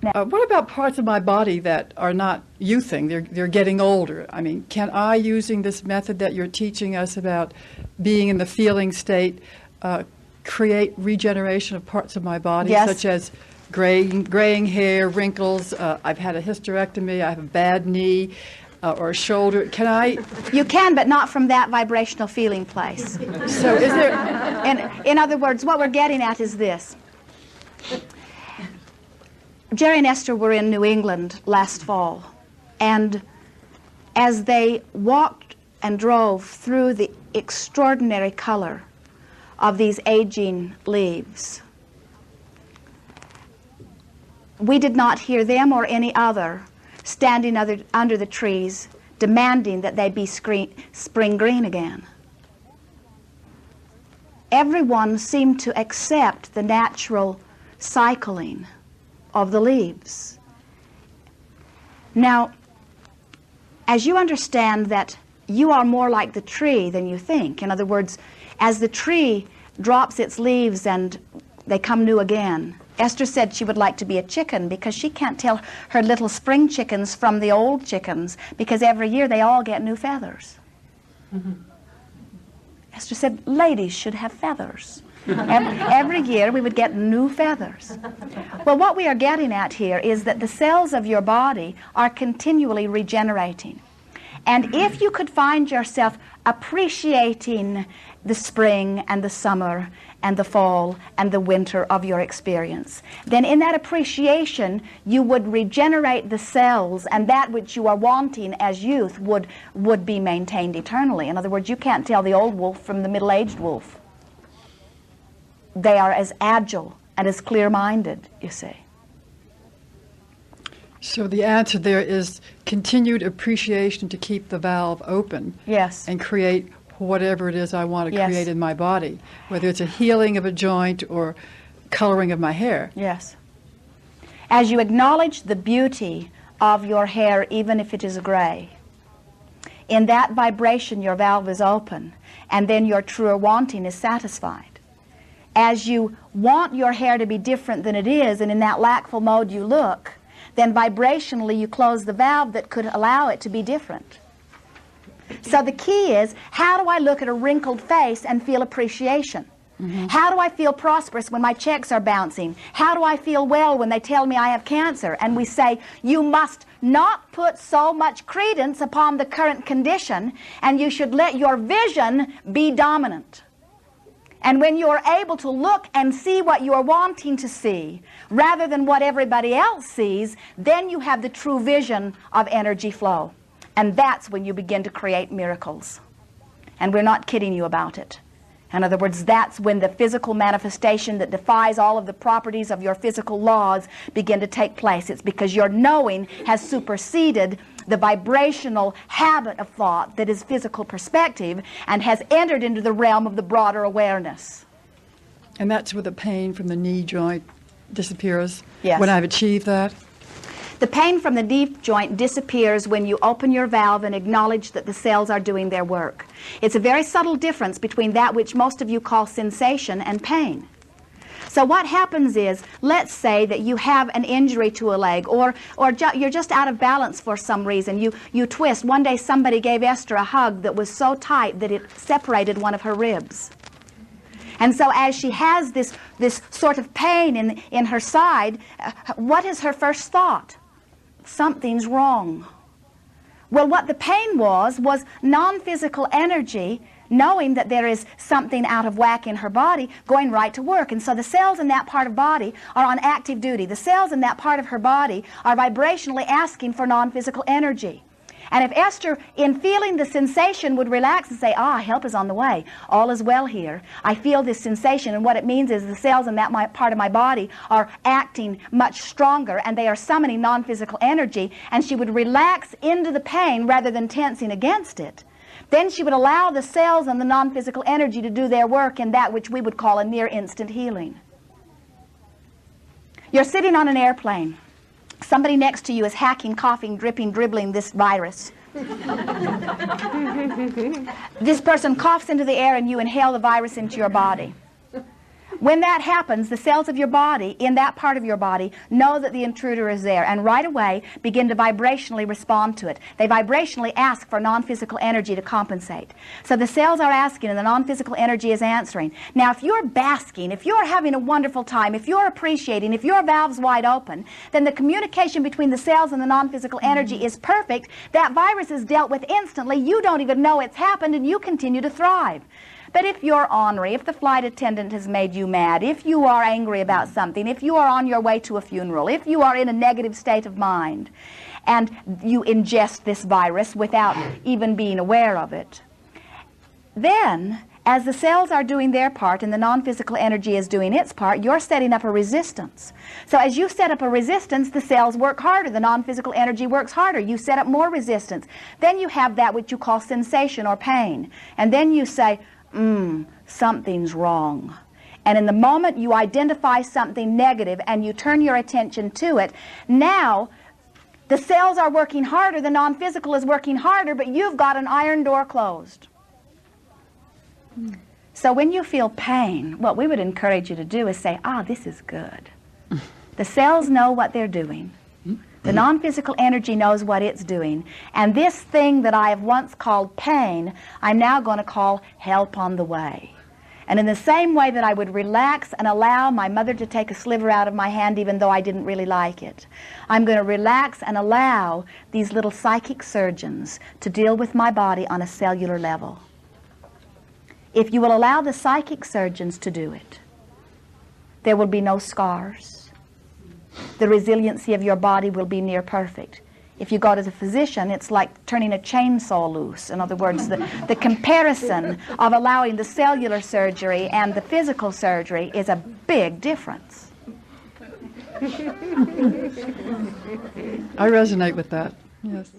What about parts of my body that are not youthing? They're getting older. I mean, can I, using this method that you're teaching us about being in the feeling state, create regeneration of parts of my body, Yes. such as graying hair, wrinkles? I've had a hysterectomy. I have a bad knee or a shoulder. Can I? You can, but not from that vibrational feeling place. So is there? In other words, what we're getting at is this. Jerry and Esther were in New England last fall, and as they walked and drove through the extraordinary color of these aging leaves, we did not hear them or any other standing under the trees demanding that they be spring green again. Everyone seemed to accept the natural cycling of the leaves. Now, as you understand that you are more like the tree than you think, in other words, as the tree drops its leaves and they come new again, Esther said she would like to be a chicken because she can't tell her little spring chickens from the old chickens because every year they all get new feathers. Mm-hmm. Esther said ladies should have feathers. Every year we would get new feathers. Well, what we are getting at here is that the cells of your body are continually regenerating. And if you could find yourself appreciating the spring and the summer and the fall and the winter of your experience, then in that appreciation you would regenerate the cells, and that which you are wanting as youth would be maintained eternally. In other words, you can't tell the old wolf from the middle-aged wolf. They are as agile and as clear-minded, you see. So the answer there is continued appreciation to keep the valve open. Yes. And create whatever it is I want to Yes. create in my body, whether it's a healing of a joint or coloring of my hair. Yes. As you acknowledge the beauty of your hair, even if it is gray, in that vibration your valve is open, and then your truer wanting is satisfied. As you want your hair to be different than it is, and in that lackful mode you look, then vibrationally you close the valve that could allow it to be different. So the key is, how do I look at a wrinkled face and feel appreciation? Mm-hmm. How do I feel prosperous when my checks are bouncing? How do I feel well when they tell me I have cancer? And we say, you must not put so much credence upon the current condition, and you should let your vision be dominant. And when you are able to look and see what you are wanting to see, rather than what everybody else sees, then you have the true vision of energy flow. And that's when you begin to create miracles. And we're not kidding you about it. In other words, that's when the physical manifestation that defies all of the properties of your physical laws begin to take place. It's because your knowing has superseded the vibrational habit of thought that is physical perspective and has entered into the realm of the broader awareness. And that's where the pain from the knee joint disappears? Yes. When I've achieved that? The pain from the knee joint disappears when you open your valve and acknowledge that the cells are doing their work. It's a very subtle difference between that which most of you call sensation and pain. So what happens is, let's say that you have an injury to a leg, or you're just out of balance for some reason. You twist. One day somebody gave Esther a hug that was so tight that it separated one of her ribs. And so as she has this sort of pain in her side, what is her first thought? Something's wrong. Well, what the pain was non-physical energy, knowing that there is something out of whack in her body, going right to work. And so the cells in that part of body are on active duty. The cells in that part of her body are vibrationally asking for non-physical energy. And if Esther, in feeling the sensation, would relax and say, help is on the way. All is well here. I feel this sensation, and what it means is the cells in that part of my body are acting much stronger, and they are summoning non-physical energy, and she would relax into the pain rather than tensing against it. Then she would allow the cells and the non-physical energy to do their work in that which we would call a near instant healing. You're sitting on an airplane. Somebody next to you is hacking, coughing, dripping, dribbling this virus. This person coughs into the air and you inhale the virus into your body. When that happens, the cells of your body, in that part of your body, know that the intruder is there and right away begin to vibrationally respond to it. They vibrationally ask for non-physical energy to compensate. So the cells are asking and the non-physical energy is answering. Now, if you're basking, if you're having a wonderful time, if you're appreciating, if your valve's wide open, then the communication between the cells and the non-physical energy is perfect. That virus is dealt with instantly. You don't even know it's happened and you continue to thrive. But if you're ornery, if the flight attendant has made you mad, if you are angry about something, if you are on your way to a funeral, if you are in a negative state of mind, and you ingest this virus without even being aware of it, then, as the cells are doing their part and the non-physical energy is doing its part, you're setting up a resistance. So as you set up a resistance, the cells work harder, the non-physical energy works harder. You set up more resistance. Then you have that which you call sensation or pain. And then you say, something's wrong. And in the moment you identify something negative and you turn your attention to it, now the cells are working harder, the non-physical is working harder, but you've got an iron door closed. So when you feel pain, what we would encourage you to do is say, this is good. The cells know what they're doing. The non-physical energy knows what it's doing. And this thing that I have once called pain, I'm now going to call help on the way. And in the same way that I would relax and allow my mother to take a sliver out of my hand even though I didn't really like it, I'm going to relax and allow these little psychic surgeons to deal with my body on a cellular level. If you will allow the psychic surgeons to do it, there will be no scars. The resiliency of your body will be near perfect. If you go to the physician, it's like turning a chainsaw loose. In other words, the comparison of allowing the cellular surgery and the physical surgery is a big difference. I resonate with that, yes.